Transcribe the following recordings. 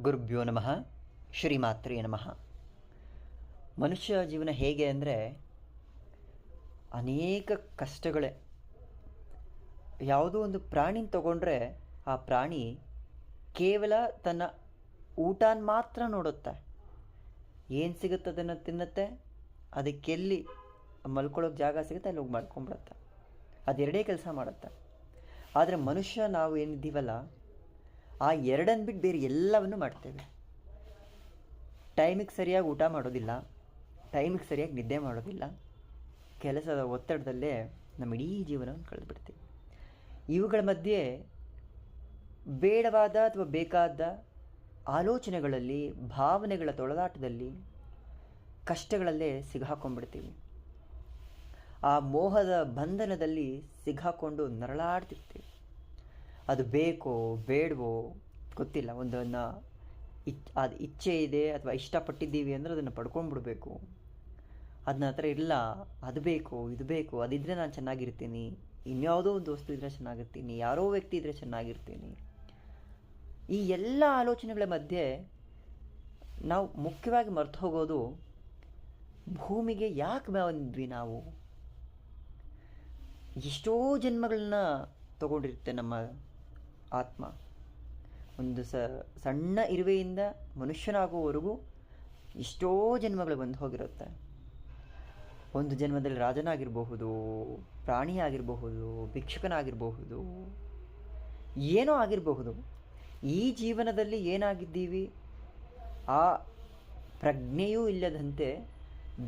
ಗುರುಭ್ಯೋ ನಮಃ. ಶ್ರೀಮಾತ್ರೇ ನಮಃ. ಮನುಷ್ಯ ಜೀವನ ಹೇಗೆ ಅಂದರೆ ಅನೇಕ ಕಷ್ಟಗಳೇ. ಯಾವುದೋ ಒಂದು ಪ್ರಾಣಿನ ತಗೊಂಡ್ರೆ ಆ ಪ್ರಾಣಿ ಕೇವಲ ತನ್ನ ಊಟನ ಮಾತ್ರ ನೋಡುತ್ತೆ. ಏನು ಸಿಗುತ್ತೆ ಅದನ್ನು ತಿನ್ನುತ್ತೆ, ಅದಕ್ಕೆಲ್ಲಿ ಮಲ್ಕೊಳ್ಳೋಕೆ ಜಾಗ ಸಿಗುತ್ತೆ ಅಲ್ಲಿ ಹೋಗಿ ಮಲ್ಕೊಂಡ್ಬಿಡುತ್ತೆ. ಅದೆರಡೇ ಕೆಲಸ ಮಾಡುತ್ತೆ. ಆದರೆ ಮನುಷ್ಯ ನಾವು ಏನಿದ್ದೀವಲ್ಲ, ಆ ಎರಡನ್ನು ಬಿಟ್ಟು ಬೇರೆ ಎಲ್ಲವನ್ನು ಮಾಡ್ತೇವೆ. ಟೈಮಿಗೆ ಸರಿಯಾಗಿ ಊಟ ಮಾಡೋದಿಲ್ಲ, ಟೈಮಿಗೆ ಸರಿಯಾಗಿ ನಿದ್ದೆ ಮಾಡೋದಿಲ್ಲ, ಕೆಲಸದ ಒತ್ತಡದಲ್ಲೇ ನಮ್ಮ ಇಡೀ ಜೀವನವನ್ನು ಕಳೆದುಬಿಡ್ತೀವಿ. ಇವುಗಳ ಮಧ್ಯೆ ಬೇಡವಾದ ಅಥವಾ ಬೇಕಾದ ಆಲೋಚನೆಗಳಲ್ಲಿ, ಭಾವನೆಗಳ ತೊಳಲಾಟದಲ್ಲಿ, ಕಷ್ಟಗಳಲ್ಲೇ ಸಿಗಾಕೊಂಡ್ಬಿಡ್ತೀವಿ. ಆ ಮೋಹದ ಬಂಧನದಲ್ಲಿ ಸಿಗಾಕೊಂಡು ನರಳಾಡ್ತಿರ್ತೀವಿ. ಅದು ಬೇಕೋ ಬೇಡವೋ ಗೊತ್ತಿಲ್ಲ. ಒಂದನ್ನು ಅದು ಇಚ್ಛೆ ಇದೆ ಅಥವಾ ಇಷ್ಟಪಟ್ಟಿದ್ದೀವಿ ಅಂದರೆ ಅದನ್ನು ಪಡ್ಕೊಂಡ್ಬಿಡ್ಬೇಕು. ಅದನ್ನ ಹತ್ರ ಇಲ್ಲ, ಅದು ಬೇಕು ಇದು ಬೇಕು, ಅದಿದ್ದರೆ ನಾನು ಚೆನ್ನಾಗಿರ್ತೀನಿ, ಇನ್ಯಾವುದೋ ಒಂದು ವಸ್ತು ಇದ್ದರೆ ಚೆನ್ನಾಗಿರ್ತೀನಿ, ಯಾರೋ ವ್ಯಕ್ತಿ ಇದ್ದರೆ ಚೆನ್ನಾಗಿರ್ತೀನಿ. ಈ ಎಲ್ಲ ಆಲೋಚನೆಗಳ ಮಧ್ಯೆ ನಾವು ಮುಖ್ಯವಾಗಿ ಮರ್ತು ಹೋಗೋದು, ಭೂಮಿಗೆ ಯಾಕೆ ಬಂದ್ವಿ ನಾವು? ಎಷ್ಟೋ ಜನ್ಮಗಳನ್ನ ತಗೊಂಡಿರುತ್ತೆ ನಮ್ಮ ಆತ್ಮ. ಒಂದು ಸಣ್ಣ ಇರುವೆಯಿಂದ ಮನುಷ್ಯನಾಗುವವರೆಗೂ ಎಷ್ಟೋ ಜನ್ಮಗಳು ಬಂದು ಹೋಗಿರುತ್ತೆ. ಒಂದು ಜನ್ಮದಲ್ಲಿ ರಾಜನಾಗಿರಬಹುದು, ಪ್ರಾಣಿಯಾಗಿರಬಹುದು, ಭಿಕ್ಷುಕನಾಗಿರಬಹುದು, ಏನೋ ಆಗಿರಬಹುದು. ಈ ಜೀವನದಲ್ಲಿ ಏನಾಗಿದ್ದೀವಿ ಆ ಪ್ರಜ್ಞೆಯೂ ಇಲ್ಲದಂತೆ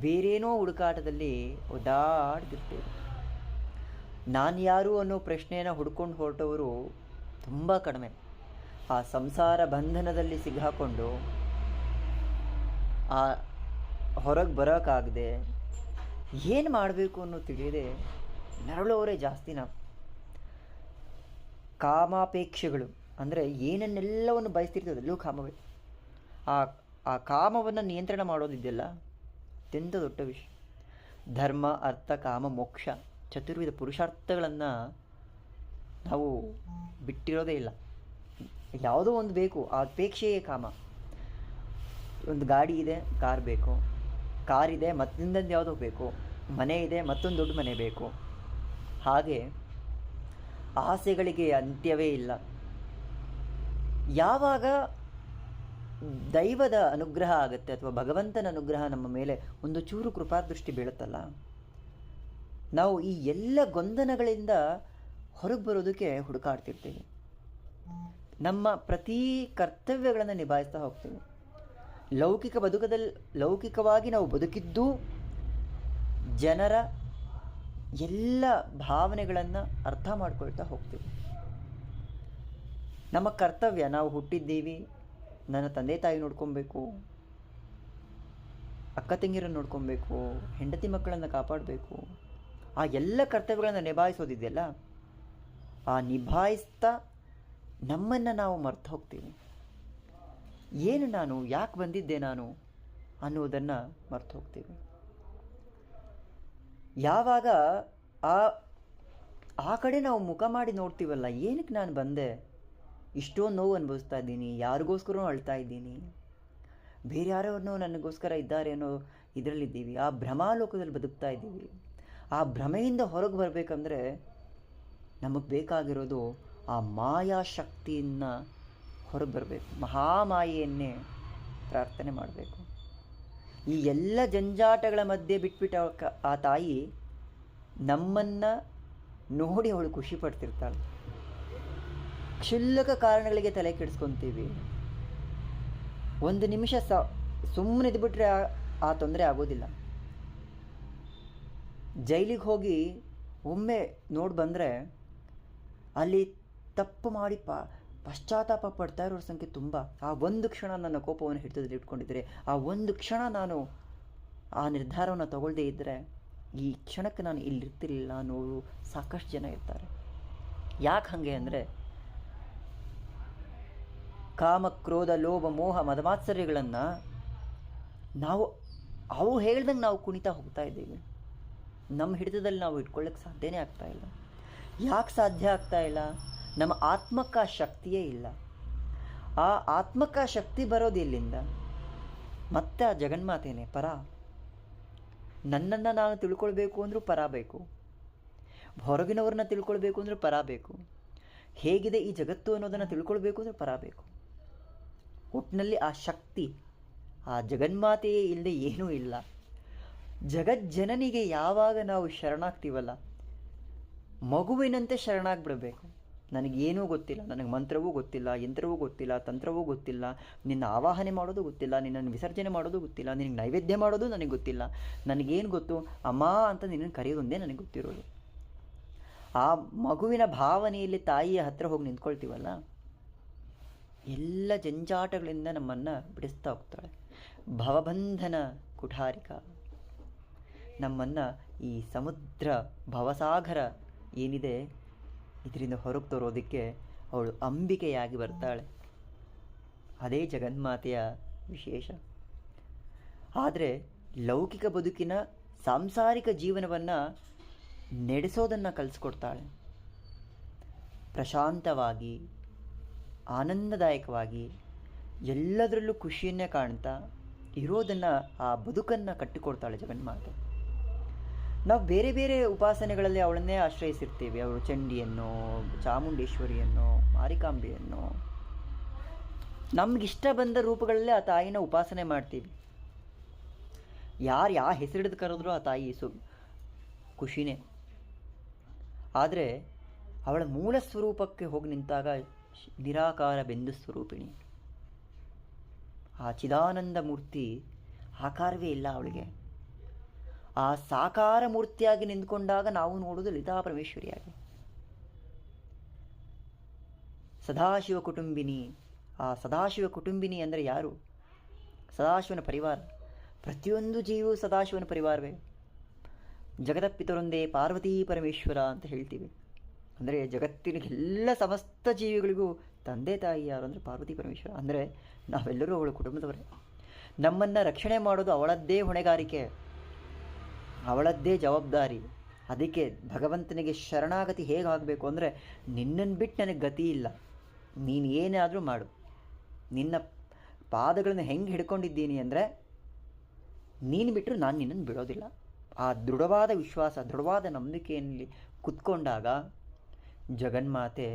ಬೇರೇನೋ ಹುಡುಕಾಟದಲ್ಲಿ ಒದ್ದಾಡ್ತಿರ್ತೇವೆ. ನಾನು ಯಾರು ಅನ್ನೋ ಪ್ರಶ್ನೆಯನ್ನು ಹುಡ್ಕೊಂಡು ಹೊರಟವರು ತುಂಬ ಕಡಿಮೆ. ಆ ಸಂಸಾರ ಬಂಧನದಲ್ಲಿ ಸಿಗಾಕೊಂಡು ಆ ಹೊರಗೆ ಬರೋಕ್ಕಾಗದೆ ಏನು ಮಾಡಬೇಕು ಅನ್ನೋ ತಿಳಿಯದೆ ನರಳೋರೇ ಜಾಸ್ತಿ ನಾವು. ಕಾಮಾಪೇಕ್ಷೆಗಳು ಅಂದರೆ ಏನನ್ನೆಲ್ಲವನ್ನು ಬಯಸ್ತಿರ್ತದೆ ಅಲ್ಲೂ ಕಾಮವೇ. ಆ ಕಾಮವನ್ನು ನಿಯಂತ್ರಣ ಮಾಡೋದಿದೆಯಲ್ಲ, ಅತ್ಯಂತ ದೊಡ್ಡ ವಿಷಯ. ಧರ್ಮ, ಅರ್ಥ, ಕಾಮ, ಮೋಕ್ಷ ಚತುರ್ವಿಧ ಪುರುಷಾರ್ಥಗಳನ್ನು ನಾವು ಬಿಟ್ಟಿರೋದೇ ಇಲ್ಲ. ಯಾವುದೋ ಒಂದು ಬೇಕು, ಆ ಅಪೇಕ್ಷೆಯೇ ಕಾಮ. ಒಂದು ಗಾಡಿ ಇದೆ, ಕಾರ್ ಬೇಕು, ಕಾರಿದೆ ಮತ್ತಿಂದೊಂದು ಯಾವುದೋ ಬೇಕು, ಮನೆ ಇದೆ ಮತ್ತೊಂದು ದೊಡ್ಡ ಮನೆ ಬೇಕು. ಹಾಗೆ ಆಸೆಗಳಿಗೆ ಅಂತ್ಯವೇ ಇಲ್ಲ. ಯಾವಾಗ ದೈವದ ಅನುಗ್ರಹ ಆಗುತ್ತೆ ಅಥವಾ ಭಗವಂತನ ಅನುಗ್ರಹ ನಮ್ಮ ಮೇಲೆ ಒಂದು ಚೂರು ಕೃಪಾದೃಷ್ಟಿ ಬೀಳುತ್ತಲ್ಲ, ನಾವು ಈ ಎಲ್ಲ ಗೊಂದನಗಳಿಂದ ಹೊರಗೆ ಬರೋದಕ್ಕೆ ಹುಡುಕಾಡ್ತಿರ್ತೀವಿ. ನಮ್ಮ ಪ್ರತಿ ಕರ್ತವ್ಯಗಳನ್ನು ನಿಭಾಯಿಸ್ತಾ ಹೋಗ್ತೀವಿ. ಲೌಕಿಕವಾಗಿ ನಾವು ಬದುಕಿದ್ದು ಜನರ ಎಲ್ಲ ಭಾವನೆಗಳನ್ನು ಅರ್ಥ ಮಾಡ್ಕೊಳ್ತಾ ಹೋಗ್ತೀವಿ. ನಮ್ಮ ಕರ್ತವ್ಯ, ನಾವು ಹುಟ್ಟಿದ್ದೀವಿ, ನನ್ನ ತಂದೆ ತಾಯಿ ನೋಡ್ಕೊಬೇಕು, ಅಕ್ಕ ತಂಗಿರನ್ನು ನೋಡ್ಕೊಬೇಕು, ಹೆಂಡತಿ ಮಕ್ಕಳನ್ನು ಕಾಪಾಡಬೇಕು. ಆ ಎಲ್ಲ ಕರ್ತವ್ಯಗಳನ್ನು ನಿಭಾಯಿಸೋದಿದೆಯಲ್ಲ, ಆ ನಿಭಾಯಿಸ್ತಾ ನಮ್ಮನ್ನು ನಾವು ಮರ್ತು ಹೋಗ್ತೀವಿ. ಏನು ನಾನು, ಯಾಕೆ ಬಂದಿದ್ದೆ ನಾನು ಅನ್ನೋದನ್ನು ಮರ್ತು ಹೋಗ್ತೀವಿ. ಯಾವಾಗ ಆ ಕಡೆ ನಾವು ಮುಖ ಮಾಡಿ ನೋಡ್ತೀವಲ್ಲ, ಏನಕ್ಕೆ ನಾನು ಬಂದೆ, ಇಷ್ಟೊಂದು ನೋವು ಅನುಭವಿಸ್ತಾ ಇದ್ದೀನಿ, ಯಾರಿಗೋಸ್ಕರ ಅಳ್ತಾ ಇದ್ದೀನಿ, ಬೇರೆ ಯಾರವ್ರನ್ನೋ ನನಗೋಸ್ಕರ ಇದ್ದಾರೆ ಅನ್ನೋ ಇದರಲ್ಲಿದ್ದೀವಿ. ಆ ಭ್ರಮಾಲೋಕದಲ್ಲಿ ಬದುಕ್ತಾ ಇದ್ದೀವಿ. ಆ ಭ್ರಮೆಯಿಂದ ಹೊರಗೆ ಬರಬೇಕಂದ್ರೆ ನಮಗೆ ಬೇಕಾಗಿರೋದು ಆ ಮಾಯಾಶಕ್ತಿಯನ್ನು ಹೊರಗೆ ಬರಬೇಕು. ಮಹಾಮಾಯೆಯನ್ನೇ ಪ್ರಾರ್ಥನೆ ಮಾಡಬೇಕು. ಈ ಎಲ್ಲ ಜಂಜಾಟಗಳ ಮಧ್ಯೆ ಬಿಟ್ಬಿಟ್ಟು ಆ ತಾಯಿ ನಮ್ಮನ್ನು ನೋಡಿ ಅವಳು ಖುಷಿ ಪಡ್ತಿರ್ತಾಳೆ. ಕ್ಷುಲ್ಲಕ ಕಾರಣಗಳಿಗೆ ತಲೆ ಕೆಡಿಸ್ಕೊತೀವಿ. ಒಂದು ನಿಮಿಷ ಸುಮ್ಮನೆ ಇದ್ಬಿಟ್ರೆ ಆ ತೊಂದರೆ ಆಗೋದಿಲ್ಲ. ಜೈಲಿಗೆ ಹೋಗಿ ಒಮ್ಮೆ ನೋಡಿ ಬಂದರೆ ಅಲ್ಲಿ ತಪ್ಪು ಮಾಡಿ ಪಶ್ಚಾತ್ತಾಪ ಪಡ್ತಾ ಇರೋರ ಸಂಖ್ಯೆ ತುಂಬ. ಆ ಒಂದು ಕ್ಷಣ ನನ್ನ ಕೋಪವನ್ನು ಹಿಡಿತದಲ್ಲಿ ಇಟ್ಕೊಂಡಿದ್ದರೆ, ಆ ಒಂದು ಕ್ಷಣ ನಾನು ಆ ನಿರ್ಧಾರವನ್ನು ತಗೊಳ್ಳದೇ ಇದ್ದರೆ, ಈ ಕ್ಷಣಕ್ಕೆ ನಾನು ಇಲ್ಲಿರ್ತಿರಲಿಲ್ಲ ಅನ್ನೋರು ಸಾಕಷ್ಟು ಜನ ಇರ್ತಾರೆ. ಯಾಕೆ ಹಾಗೆ ಅಂದರೆ, ಕಾಮ, ಕ್ರೋಧ, ಲೋಭ, ಮೋಹ, ಮದಮಾತ್ಸರ್ಯಗಳನ್ನು ಅವು ಹೇಳ್ದಂಗೆ ನಾವು ಕುಣಿತಾ ಹೋಗ್ತಾ ಇದ್ದೀವಿ. ನಮ್ಮ ಹಿಡಿತದಲ್ಲಿ ನಾವು ಇಟ್ಕೊಳ್ಳೋಕ್ಕೆ ಸಾಧ್ಯನೇ ಆಗ್ತಾ ಇಲ್ಲ. ಯಾಕೆ ಸಾಧ್ಯ ಆಗ್ತಾ ಇಲ್ಲ? ನಮ್ಮ ಆತ್ಮಕ್ಕೆ ಆ ಶಕ್ತಿಯೇ ಇಲ್ಲ. ಆ ಆತ್ಮಕ್ಕೆ ಆ ಶಕ್ತಿ ಬರೋದು ಎಲ್ಲಿಂದ? ಮತ್ತೆ ಆ ಜಗನ್ಮಾತೇನೆ ಪರ. ನನ್ನನ್ನು ನಾನು ತಿಳ್ಕೊಳ್ಬೇಕು ಅಂದರೂ ಪರ ಬೇಕು, ಹೊರಗಿನವ್ರನ್ನ ತಿಳ್ಕೊಳ್ಬೇಕು ಅಂದರೆ ಪರ ಬೇಕು, ಹೇಗಿದೆ ಈ ಜಗತ್ತು ಅನ್ನೋದನ್ನು ತಿಳ್ಕೊಳ್ಬೇಕು ಅಂದರೆ ಪರ ಬೇಕು. ಒಟ್ಟಿನಲ್ಲಿ ಆ ಶಕ್ತಿ, ಆ ಜಗನ್ಮಾತೆಯೇ ಇಲ್ಲದೆ ಏನೂ ಇಲ್ಲ. ಜಗಜ್ಜನನಿಗೆ ಯಾವಾಗ ನಾವು ಶರಣಾಗ್ತೀವಲ್ಲ, ಮಗುವಿನಂತೆ ಶರಣಾಗ್ಬಿಡಬೇಕು. ನನಗೇನೂ ಗೊತ್ತಿಲ್ಲ, ನನಗೆ ಮಂತ್ರವೂ ಗೊತ್ತಿಲ್ಲ, ಯಂತ್ರವೂ ಗೊತ್ತಿಲ್ಲ, ತಂತ್ರವೂ ಗೊತ್ತಿಲ್ಲ, ನಿನ್ನ ಆವಾಹನೆ ಮಾಡೋದು ಗೊತ್ತಿಲ್ಲ, ನಿನ್ನನ್ನು ವಿಸರ್ಜನೆ ಮಾಡೋದು ಗೊತ್ತಿಲ್ಲ, ನಿನಗೆ ನೈವೇದ್ಯ ಮಾಡೋದು ನನಗೆ ಗೊತ್ತಿಲ್ಲ. ನನಗೇನು ಗೊತ್ತು? ಅಮ್ಮ ಅಂತ ನಿನ್ನನ್ನು ಕರೆಯೋದೊಂದೇ ನನಗೆ ಗೊತ್ತಿರೋದು. ಆ ಮಗುವಿನ ಭಾವನೆಯಲ್ಲಿ ತಾಯಿಯ ಹತ್ರ ಹೋಗಿ ನಿಂತ್ಕೊಳ್ತೀವಲ್ಲ, ಎಲ್ಲ ಜಂಜಾಟಗಳಿಂದ ನಮ್ಮನ್ನು ಬಿಡಿಸ್ತಾ ಹೋಗ್ತಾಳೆ. ಭವಬಂಧನ ಕುಠಾರಿಕ, ನಮ್ಮನ್ನು ಈ ಸಮುದ್ರ ಭವಸಾಗರ ಏನಿದೆ ಇದರಿಂದ ಹೊರಗೆ ತರೋದಕ್ಕೆ ಅವಳು ಅಂಬಿಕೆಯಾಗಿ ಬರ್ತಾಳೆ. ಅದೇ ಜಗನ್ಮಾತೆಯ ವಿಶೇಷ. ಆದರೆ ಲೌಕಿಕ ಬದುಕಿನ ಸಾಂಸಾರಿಕ ಜೀವನವನ್ನು ನಡೆಸೋದನ್ನು ಕಲಿಸ್ಕೊಡ್ತಾಳೆ. ಪ್ರಶಾಂತವಾಗಿ, ಆನಂದದಾಯಕವಾಗಿ, ಎಲ್ಲದರಲ್ಲೂ ಖುಷಿಯನ್ನೇ ಕಾಣ್ತಾ ಇರೋದನ್ನು, ಆ ಬದುಕನ್ನು ಕಟ್ಟಿಕೊಡ್ತಾಳೆ ಜಗನ್ಮಾತೆ. ನಾವು ಬೇರೆ ಬೇರೆ ಉಪಾಸನೆಗಳಲ್ಲಿ ಅವಳನ್ನೇ ಆಶ್ರಯಿಸಿರ್ತೀವಿ. ಅವಳು ಚಂಡಿಯನ್ನು, ಚಾಮುಂಡೇಶ್ವರಿಯನ್ನು, ಮಾರಿಕಾಂಬೆಯನ್ನು, ನಮಗಿಷ್ಟ ಬಂದ ರೂಪಗಳಲ್ಲೇ ಆ ತಾಯಿನ ಉಪಾಸನೆ ಮಾಡ್ತೀವಿ. ಯಾವ ಹೆಸರಿಡಿದು ಕರೆದ್ರೂ ಆ ತಾಯಿ ಖುಷಿನೇ. ಆದರೆ ಅವಳ ಮೂಲ ಸ್ವರೂಪಕ್ಕೆ ಹೋಗಿ ನಿಂತಾಗ ನಿರಾಕಾರ ಬಿಂದು ಸ್ವರೂಪಿಣಿ, ಆ ಚಿದಾನಂದ ಮೂರ್ತಿ ಆಕಾರವೇ ಇಲ್ಲ ಅವಳಿಗೆ. ಆ ಸಾಕಾರ ಮೂರ್ತಿಯಾಗಿ ನಿಂತ್ಕೊಂಡಾಗ ನಾವು ನೋಡೋದು ಲಲಿತಾ ಪರಮೇಶ್ವರಿಯಾಗಿ. ಸದಾಶಿವ ಕುಟುಂಬಿನಿ. ಆ ಸದಾಶಿವ ಕುಟುಂಬಿನಿ ಅಂದರೆ ಯಾರು? ಸದಾಶಿವನ ಪರಿವಾರ. ಪ್ರತಿಯೊಂದು ಜೀವವು ಸದಾಶಿವನ ಪರಿವಾರವೇ. ಜಗದಪ್ಪಿತರೊಂದೇ ಪಾರ್ವತೀ ಪರಮೇಶ್ವರ ಅಂತ ಹೇಳ್ತೀವಿ. ಅಂದರೆ ಜಗತ್ತಿನ ಎಲ್ಲ ಸಮಸ್ತ ಜೀವಿಗಳಿಗೂ ತಂದೆ ತಾಯಿ ಯಾರು ಅಂದರೆ ಪಾರ್ವತಿ ಪರಮೇಶ್ವರ. ಅಂದರೆ ನಾವೆಲ್ಲರೂ ಅವಳ ಕುಟುಂಬದವರೇ. ನಮ್ಮನ್ನು ರಕ್ಷಣೆ ಮಾಡೋದು ಅವಳದ್ದೇ ಹೊಣೆಗಾರಿಕೆ, ಅವಳದ್ದೇ ಜವಾಬ್ದಾರಿ. ಅದಕ್ಕೆ ಭಗವಂತನಿಗೆ ಶರಣಾಗತಿ ಹೇಗಾಗಬೇಕು ಅಂದರೆ, ನಿನ್ನನ್ನು ಬಿಟ್ಟು ನನಗೆ ಗತಿ ಇಲ್ಲ, ನೀನು ಏನಾದರೂ ಮಾಡು, ನಿನ್ನ ಪಾದಗಳನ್ನು ಹೆಂಗೆ ಹಿಡ್ಕೊಂಡಿದ್ದೀನಿ ಅಂದರೆ ನೀನು ಬಿಟ್ಟರು ನಾನು ನಿನ್ನನ್ನು ಬಿಡೋದಿಲ್ಲ. ಆ ದೃಢವಾದ ವಿಶ್ವಾಸ, ದೃಢವಾದ ನಂಬಿಕೆಯಲ್ಲಿ ಕುತ್ಕೊಂಡಾಗ ಜಗನ್ಮಾತೆ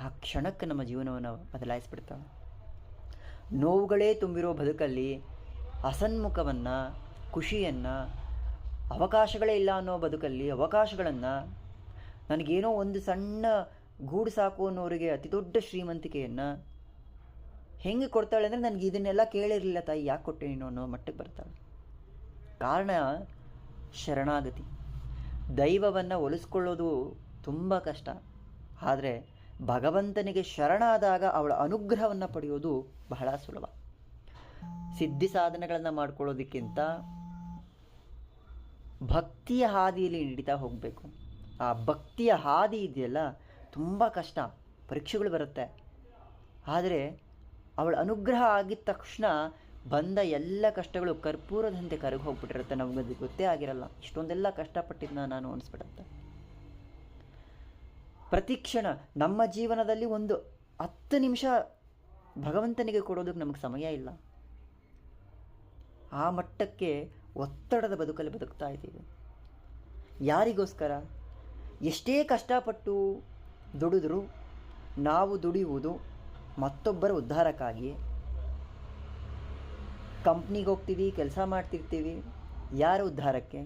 ಆ ಕ್ಷಣಕ್ಕೆ ನಮ್ಮ ಜೀವನವನ್ನು ಬದಲಾಯಿಸ್ಬಿಡ್ತಾಳೆ. ನೋವುಗಳೇ ತುಂಬಿರೋ ಬದುಕಲ್ಲಿ ಅಸನ್ಮುಖವನ್ನು, ಖುಷಿಯನ್ನು, ಅವಕಾಶಗಳೇ ಇಲ್ಲ ಅನ್ನೋ ಬದುಕಲ್ಲಿ ಅವಕಾಶಗಳನ್ನು, ನನಗೇನೋ ಒಂದು ಸಣ್ಣ ಗೂಡು ಸಾಕು ಅನ್ನೋರಿಗೆ ಅತಿ ದೊಡ್ಡ ಶ್ರೀಮಂತಿಕೆಯನ್ನು ಹೆಂಗೆ ಕೊಡ್ತಾಳೆ ಅಂದರೆ, ನನಗೆ ಇದನ್ನೆಲ್ಲ ಕೇಳಿರಲಿಲ್ಲ ತಾಯಿ, ಯಾಕೆ ಕೊಟ್ಟೆ ನೀನು ಅನ್ನೋ ಮಟ್ಟಕ್ಕೆ ಬರ್ತಾಳೆ. ಕಾರಣ ಶರಣಾಗತಿ. ದೈವವನ್ನು ಒಲಿಸ್ಕೊಳ್ಳೋದು ತುಂಬ ಕಷ್ಟ, ಆದರೆ ಭಗವಂತನಿಗೆ ಶರಣಾದಾಗ ಅವಳ ಅನುಗ್ರಹವನ್ನು ಪಡೆಯೋದು ಬಹಳ ಸುಲಭ. ಸಿದ್ಧಿ ಸಾಧನೆಗಳನ್ನು ಮಾಡ್ಕೊಳ್ಳೋದಕ್ಕಿಂತ ಭಕ್ತಿಯ ಹಾದಿಯಲ್ಲಿ ನಡೀತಾ ಹೋಗಬೇಕು. ಆ ಭಕ್ತಿಯ ಹಾದಿ ಇದೆಯಲ್ಲ ತುಂಬ ಕಷ್ಟ, ಪರೀಕ್ಷೆಗಳು ಬರುತ್ತೆ. ಆದರೆ ಅವಳ ಅನುಗ್ರಹ ಆಗಿದ ತಕ್ಷಣ ಬಂದ ಎಲ್ಲ ಕಷ್ಟಗಳು ಕರ್ಪೂರದಂತೆ ಕರಗಿ ಹೋಗ್ಬಿಟ್ಟಿರುತ್ತೆ. ನಮಗದು ಗೊತ್ತೇ ಆಗಿರಲ್ಲ, ಇಷ್ಟೊಂದೆಲ್ಲ ಕಷ್ಟಪಟ್ಟಿದ್ದ ನಾನು ಅನಿಸ್ಬಿಡುತ್ತೆ. ಪ್ರತಿ ಕ್ಷಣ ನಮ್ಮ ಜೀವನದಲ್ಲಿ ಒಂದು 10 ನಿಮಿಷ ಭಗವಂತನಿಗೆ ಕೊಡೋದಕ್ಕೆ ನಮಗೆ ಸಮಯ ಇಲ್ಲ. ಆ ಮಟ್ಟಕ್ಕೆ ಒತ್ತಡದ ಬದುಕಲ್ಲಿ ಬದುಕ್ತಾ ಇದ್ದೀವಿ. ಯಾರಿಗೋಸ್ಕರ? ಎಷ್ಟೇ ಕಷ್ಟಪಟ್ಟು ದುಡಿದ್ರು ನಾವು ದುಡಿಯುವುದು ಮತ್ತೊಬ್ಬರ ಉದ್ಧಾರಕ್ಕಾಗಿ. ಕಂಪ್ನಿಗೆ ಹೋಗ್ತೀವಿ, ಕೆಲಸ ಮಾಡ್ತಿರ್ತೀವಿ, ಯಾರ ಉದ್ಧಾರಕ್ಕೆ?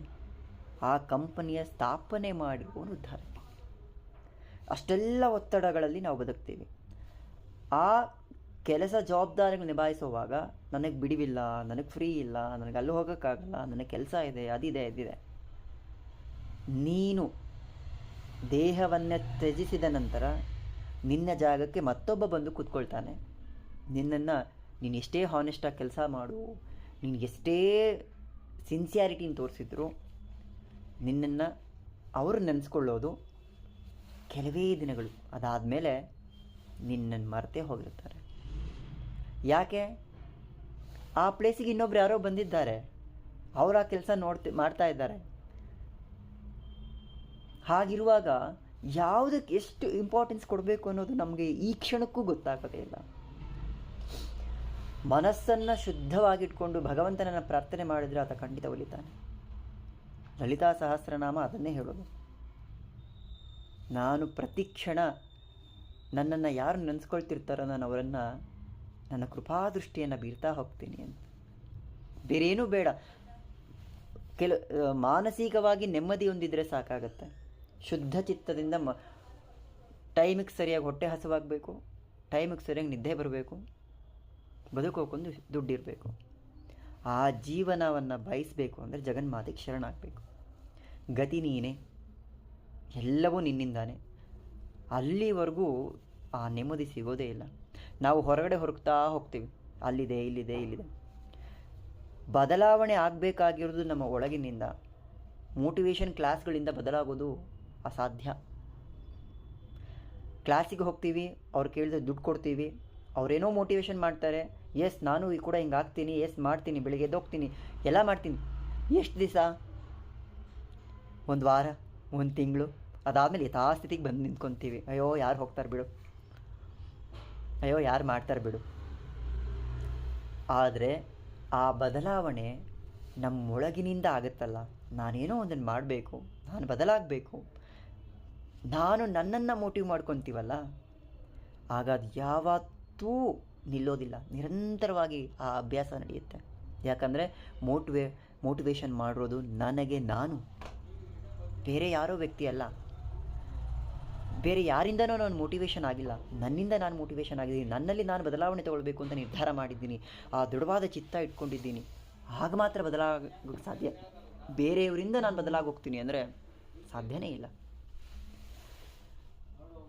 ಆ ಕಂಪನಿಯ ಸ್ಥಾಪನೆ ಮಾಡಿರೋನು ಉದ್ಧಾರಕ್ಕೆ. ಅಷ್ಟೆಲ್ಲ ಒತ್ತಡಗಳಲ್ಲಿ ನಾವು ಬದುಕ್ತೀವಿ. ಆ ಕೆಲಸ ಜವಾಬ್ದಾರಿಗಳು ನಿಭಾಯಿಸುವಾಗ ನನಗೆ ಬಿಡುವಿಲ್ಲ, ನನಗೆ ಫ್ರೀ ಇಲ್ಲ, ನನಗೆ ಅಲ್ಲಿ ಹೋಗೋಕ್ಕಾಗಲ್ಲ, ನನಗೆ ಕೆಲಸ ಇದೆ, ಅದಿದೆ ಇದಿದೆ. ನೀನು ದೇಹವನ್ನೇ ತ್ಯಜಿಸಿದ ನಂತರ ನಿನ್ನ ಜಾಗಕ್ಕೆ ಮತ್ತೊಬ್ಬ ಬಂದು ಕೂತ್ಕೊಳ್ತಾನೆ. ನಿನ್ನನ್ನು ನೀನು ಎಷ್ಟೇ ಹಾನೆಸ್ಟಾಗಿ ಕೆಲಸ ಮಾಡು, ನೀನು ಎಷ್ಟೇ ಸಿನ್ಸಿಯಾರಿಟಿನ ತೋರಿಸಿದ್ರು ನಿನ್ನನ್ನು ಅವರು ನೆನೆಸ್ಕೊಳ್ಳೋದು ಕೆಲವೇ ದಿನಗಳು. ಅದಾದಮೇಲೆ ನಿನ್ನನ್ನು ಮರೆತೇ ಹೋಗಿರ್ತಾರೆ. ಯಾಕೆ? ಆ ಪ್ಲೇಸಿಗೆ ಇನ್ನೊಬ್ರು ಯಾರೋ ಬಂದಿದ್ದಾರೆ, ಅವರು ಆ ಕೆಲಸ ಮಾಡ್ತಾ ಇದ್ದಾರೆ. ಹಾಗಿರುವಾಗ ಯಾವುದಕ್ಕೆ ಎಷ್ಟು ಇಂಪಾರ್ಟೆನ್ಸ್ ಕೊಡಬೇಕು ಅನ್ನೋದು ನಮಗೆ ಈ ಕ್ಷಣಕ್ಕೂ ಗೊತ್ತಾಗೋದೇ ಇಲ್ಲ. ಮನಸ್ಸನ್ನು ಶುದ್ಧವಾಗಿಟ್ಕೊಂಡು ಭಗವಂತನನ್ನು ಪ್ರಾರ್ಥನೆ ಮಾಡಿದರೆ ಆತ ಖಂಡಿತ ಒಲಿತಾನೆ. ಲಲಿತಾ ಸಹಸ್ರನಾಮ ಅದನ್ನೇ ಹೇಳೋದು. ನಾನು ಪ್ರತಿ ಕ್ಷಣ ನನ್ನನ್ನು ಯಾರು ನೆನೆಸ್ಕೊಳ್ತಿರ್ತಾರೋ ನಾನು ಅವರನ್ನು ನನ್ನ ಕೃಪಾದೃಷ್ಟಿಯನ್ನು ಬೀರ್ತಾ ಹೋಗ್ತೀನಿ ಅಂತ. ಬೇರೇನೂ ಬೇಡ. ಮಾನಸಿಕವಾಗಿ ನೆಮ್ಮದಿ ಹೊಂದಿದ್ರೆ ಸಾಕಾಗತ್ತೆ. ಶುದ್ಧ ಚಿತ್ತದಿಂದ ಟೈಮಿಗೆ ಸರಿಯಾಗಿ ಹೊಟ್ಟೆ ಹಸುವಾಗಬೇಕು, ಟೈಮಿಗೆ ಸರಿಯಾಗಿ ನಿದ್ದೆ ಬರಬೇಕು, ಬದುಕೋಕೊಂದು ದುಡ್ಡಿರಬೇಕು. ಆ ಜೀವನವನ್ನು ಬಯಸಬೇಕು ಅಂದರೆ ಜಗನ್ಮಾತೆಗೆ ಶರಣಾಗಬೇಕು. ಗತಿ ನೀನೇ, ಎಲ್ಲವೂ ನಿನ್ನಿಂದಾನೆ. ಅಲ್ಲಿವರೆಗೂ ಆ ನೆಮ್ಮದಿ ಸಿಗೋದೇ ಇಲ್ಲ. ನಾವು ಹೊರಗಡೆ ಹೊರಗ್ತಾ ಹೋಗ್ತೀವಿ, ಅಲ್ಲಿದೆ ಇಲ್ಲಿದೆ ಇಲ್ಲಿದೆ. ಬದಲಾವಣೆ ಆಗಬೇಕಾಗಿರೋದು ನಮ್ಮ ಒಳಗಿನಿಂದ. ಮೋಟಿವೇಶನ್ ಕ್ಲಾಸ್ಗಳಿಂದ ಬದಲಾಗೋದು ಅಸಾಧ್ಯ. ಕ್ಲಾಸಿಗೆ ಹೋಗ್ತೀವಿ, ಅವ್ರು ಕೇಳಿದ್ರೆ ದುಡ್ಡು ಕೊಡ್ತೀವಿ, ಅವರೇನೋ ಮೋಟಿವೇಶನ್ ಮಾಡ್ತಾರೆ, ಎಸ್ ನಾನು ಈ ಕೂಡ ಹಿಂಗೆ ಆಗ್ತೀನಿ, ಎಸ್ ಮಾಡ್ತೀನಿ, ಬೆಳಿಗ್ಗೆ ಎದ್ದೋಗ್ತೀನಿ, ಎಲ್ಲ ಮಾಡ್ತೀನಿ. ಎಷ್ಟು ದಿವಸ? ಒಂದು ವಾರ, ಒಂದು ತಿಂಗಳು, ಅದಾದಮೇಲೆ ಯಥಾಸ್ಥಿತಿಗೆ ಬಂದು ನಿಂತ್ಕೊತೀವಿ. ಅಯ್ಯೋ ಯಾರು ಹೋಗ್ತಾರೆ ಬಿಡು, ಅಯ್ಯೋ ಯಾರು ಮಾಡ್ತಾರೆ ಬಿಡು. ಆದರೆ ಆ ಬದಲಾವಣೆ ನಮ್ಮೊಳಗಿನಿಂದ ಆಗುತ್ತಲ್ಲ. ನಾನೇನೋ ಒಂದನ್ನು ಮಾಡಬೇಕು, ನಾನು ಬದಲಾಗಬೇಕು, ನಾನು ನನ್ನನ್ನು ಮೋಟಿವ್ ಮಾಡ್ಕೊತೀವಲ್ಲ, ಆಗ ಅದು ಯಾವತ್ತೂ ನಿಲ್ಲೋದಿಲ್ಲ. ನಿರಂತರವಾಗಿ ಆ ಅಭ್ಯಾಸ ನಡೆಯುತ್ತೆ. ಯಾಕಂದರೆ ಮೋಟಿವೇಶನ್ ಮಾಡಿರೋದು ನನಗೆ ನಾನು, ಬೇರೆ ಯಾರೋ ವ್ಯಕ್ತಿ ಅಲ್ಲ, ಬೇರೆ ಯಾರಿಂದನೂ ನಾನು ಮೋಟಿವೇಶನ್ ಆಗಿಲ್ಲ, ನನ್ನಿಂದ ನಾನು ಮೋಟಿವೇಶನ್ ಆಗಿದ್ದೀನಿ. ನನ್ನಲ್ಲಿ ನಾನು ಬದಲಾವಣೆ ತಗೊಳ್ಬೇಕು ಅಂತ ನಿರ್ಧಾರ ಮಾಡಿದ್ದೀನಿ, ಆ ದೃಢವಾದ ಚಿತ್ತ ಇಟ್ಕೊಂಡಿದ್ದೀನಿ. ಆಗ ಮಾತ್ರ ಬದಲಾಗೋಕ್ಕೆ ಸಾಧ್ಯ. ಬೇರೆಯವರಿಂದ ನಾನು ಬದಲಾಗೋಗ್ತೀನಿ ಅಂದರೆ ಸಾಧ್ಯನೇ ಇಲ್ಲ.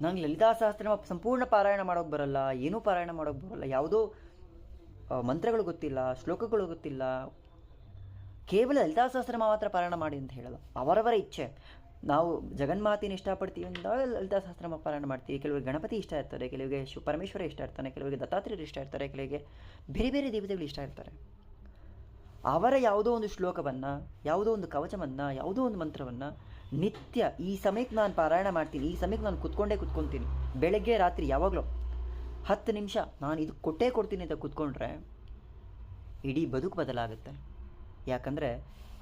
ನಂಗೆ ಲಲಿತಾ ಸಹಸ್ರನಾಮ ಸಂಪೂರ್ಣ ಪಾರಾಯಣ ಮಾಡೋಕ್ಕೆ ಬರಲ್ಲ, ಏನೂ ಪಾರಾಯಣ ಮಾಡೋಕ್ಕೆ ಬರಲ್ಲ, ಯಾವುದೋ ಮಂತ್ರಗಳು ಗೊತ್ತಿಲ್ಲ, ಶ್ಲೋಕಗಳು ಗೊತ್ತಿಲ್ಲ. ಕೇವಲ ಲಲಿತಾ ಸಹಸ್ರನಾಮ ಮಾತ್ರ ಪಾರಾಯಣ ಮಾಡಿ ಅಂತ ಹೇಳಲ್ಲ. ಅವರವರ ಇಚ್ಛೆ. ನಾವು ಜಗನ್ಮಾತೆನ ಇಷ್ಟಪಡ್ತೀವಿ ಅಂದಾಗ ಲಲಿತಾ ಸಹಸ್ರನಾಮ ಪಾರಾಯಣ ಮಾಡ್ತೀವಿ. ಕೆಲವರಿಗೆ ಗಣಪತಿ ಇಷ್ಟ ಇರ್ತಾರೆ, ಕೆಲವರಿಗೆ ಪರಮೇಶ್ವರ ಇಷ್ಟ ಇರ್ತಾನೆ, ಕೆಲವರಿಗೆ ದತ್ತಾತ್ರೇಯರು ಇಷ್ಟ ಇರ್ತಾರೆ, ಕೆಲವರಿಗೆ ಬೇರೆ ಬೇರೆ ದೇವತೆಗಳು ಇಷ್ಟ ಇರ್ತಾರೆ. ಅವರ ಯಾವುದೋ ಒಂದು ಶ್ಲೋಕವನ್ನು, ಯಾವುದೋ ಒಂದು ಕವಚವನ್ನು, ಯಾವುದೋ ಒಂದು ಮಂತ್ರವನ್ನು ನಿತ್ಯ ಈ ಸಮಯಕ್ಕೆ ನಾನು ಪಾರಾಯಣ ಮಾಡ್ತೀನಿ, ಈ ಸಮಯಕ್ಕೆ ನಾನು ಕೂತ್ಕೊತೀನಿ, ಬೆಳಗ್ಗೆ ರಾತ್ರಿ ಯಾವಾಗಲೂ 10 ನಿಮಿಷ ನಾನು ಇದು ಕೊಡ್ತೀನಿ ಅಂತ ಕೂತ್ಕೊಂಡ್ರೆ ಇಡೀ ಬದುಕು ಬದಲಾಗುತ್ತೆ. ಯಾಕಂದರೆ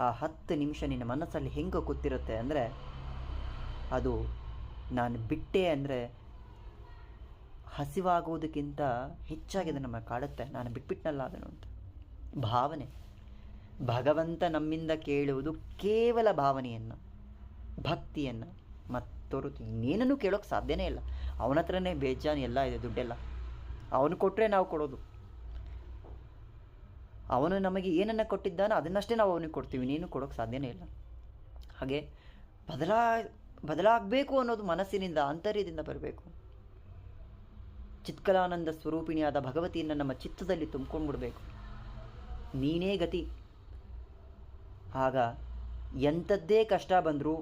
ಆ 10 ನಿಮಿಷ ನಿನ್ನ ಮನಸ್ಸಲ್ಲಿ ಹೆಂಗೆ ಕೂತಿರುತ್ತೆ ಅಂದರೆ, ಅದು ನಾನು ಬಿಟ್ಟೆ ಅಂದರೆ ಹಸಿವಾಗುವುದಕ್ಕಿಂತ ಹೆಚ್ಚಾಗಿ ಅದು ನಮ್ಮ ಕಾಡುತ್ತೆ. ನಾನು ಬಿಟ್ಬಿಟ್ನಲ್ಲ ಅದನ್ನು ಅಂತ ಭಾವನೆ. ಭಗವಂತ ನಮ್ಮಿಂದ ಕೇಳುವುದು ಕೇವಲ ಭಾವನೆಯನ್ನು, ಭಕ್ತಿಯನ್ನು. ಮತ್ತೊರು ಇನ್ನೇನನ್ನು ಕೇಳೋಕ್ಕೆ ಸಾಧ್ಯನೇ ಇಲ್ಲ. ಅವನ ಹತ್ರನೇ ಬೇಜಾನ್ ಎಲ್ಲ ಇದೆ, ದುಡ್ಡೆಲ್ಲ ಅವನು ಕೊಟ್ಟರೆ ನಾವು ಕೊಡೋದು. ಅವನು ನಮಗೆ ಏನನ್ನು ಕೊಟ್ಟಿದ್ದಾನೋ ಅದನ್ನಷ್ಟೇ ನಾವು ಅವನಿಗೆ ಕೊಡ್ತೀವಿ, ನೀನು ಕೊಡೋಕ್ಕೆ ಸಾಧ್ಯನೇ ಇಲ್ಲ. ಹಾಗೆ ಬದಲಾಗಬೇಕು ಅನ್ನೋದು ಮನಸ್ಸಿನಿಂದ, ಆಂತರ್ಯದಿಂದ ಬರಬೇಕು. ಚಿತ್ಕಲಾನಂದ ಸ್ವರೂಪಿಣಿಯಾದ ಭಗವತಿಯನ್ನು ನಮ್ಮ ಚಿತ್ತದಲ್ಲಿ ತುಂಬ್ಕೊಂಡ್ಬಿಡ್ಬೇಕು. ನೀನೇ ಗತಿ. ಆಗ ಎಂಥದ್ದೇ ಕಷ್ಟ ಬಂದರೂ,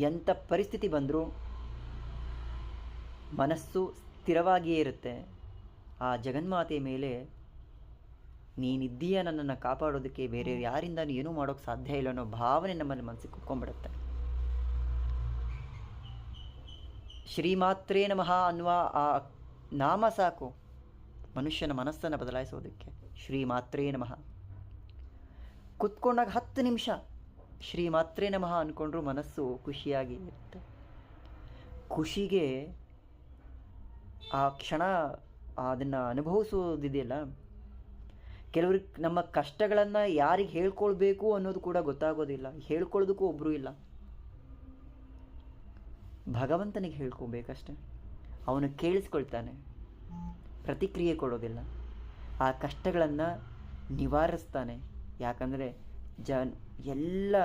ಎಂಥ ಪರಿಸ್ಥಿತಿ ಬಂದರೂ ಮನಸ್ಸು ಸ್ಥಿರವಾಗಿಯೇ ಇರುತ್ತೆ. ಆ ಜಗನ್ಮಾತೆಯ ಮೇಲೆ ನೀನಿದ್ದೀಯ ನನ್ನನ್ನು ಕಾಪಾಡೋದಕ್ಕೆ, ಬೇರೆ ಯಾರಿಂದನೂ ಏನೂ ಮಾಡೋಕ್ಕೆ ಸಾಧ್ಯ ಇಲ್ಲ ಅನ್ನೋ ಭಾವನೆ ನಮ್ಮಲ್ಲಿ ಮನಸ್ಸಿಗೆ ಕುತ್ಕೊಂಡ್ಬಿಡುತ್ತೆ. ಶ್ರೀಮಾತ್ರೇ ನಮಃ ಅನ್ನುವ ಆ ನಾಮ ಸಾಕು ಮನುಷ್ಯನ ಮನಸ್ಸನ್ನು ಬದಲಾಯಿಸೋದಕ್ಕೆ. ಶ್ರೀಮಾತ್ರೇ ನಮಃ ಕುತ್ಕೊಂಡಾಗ 10 ನಿಮಿಷ ಶ್ರೀಮಾತ್ರೇ ನಮಃ ಅಂದ್ಕೊಂಡ್ರೂ ಮನಸ್ಸು ಖುಷಿಯಾಗಿ ಇರುತ್ತೆ. ಖುಷಿಗೆ ಆ ಕ್ಷಣ ಅದನ್ನು ಅನುಭವಿಸೋದಿದೆಯಲ್ಲ, ಕೆಲವ್ರಿಗೆ ನಮ್ಮ ಕಷ್ಟಗಳನ್ನು ಯಾರಿಗೆ ಹೇಳ್ಕೊಳ್ಬೇಕು ಅನ್ನೋದು ಕೂಡ ಗೊತ್ತಾಗೋದಿಲ್ಲ, ಹೇಳ್ಕೊಳ್ಳೋದಕ್ಕೂ ಒಬ್ಬರು ಇಲ್ಲ. ಭಗವಂತನಿಗೆ ಹೇಳ್ಕೊಬೇಕಷ್ಟೆ. ಅವನು ಕೇಳಿಸ್ಕೊಳ್ತಾನೆ, ಪ್ರತಿಕ್ರಿಯೆ ಕೊಡೋದಿಲ್ಲ. ಆ ಕಷ್ಟಗಳನ್ನು ನಿವಾರಿಸ್ತಾನೆ. ಯಾಕಂದರೆ ಎಲ್ಲ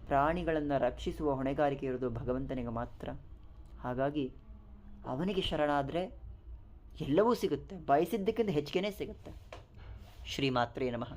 ಪ್ರಾಣಿಗಳನ್ನು ರಕ್ಷಿಸುವ ಹೊಣೆಗಾರಿಕೆ ಇರೋದು ಭಗವಂತನಿಗೆ ಮಾತ್ರ. ಹಾಗಾಗಿ ಅವನಿಗೆ ಶರಣಾದರೆ ಎಲ್ಲವೂ ಸಿಗುತ್ತೆ, ಬಯಸಿದ್ದಕ್ಕಿಂತ ಹೆಚ್ಚಿಗೆನೇ ಸಿಗುತ್ತೆ. ಶ್ರೀಮಾತ್ರೇ ನಮಃ.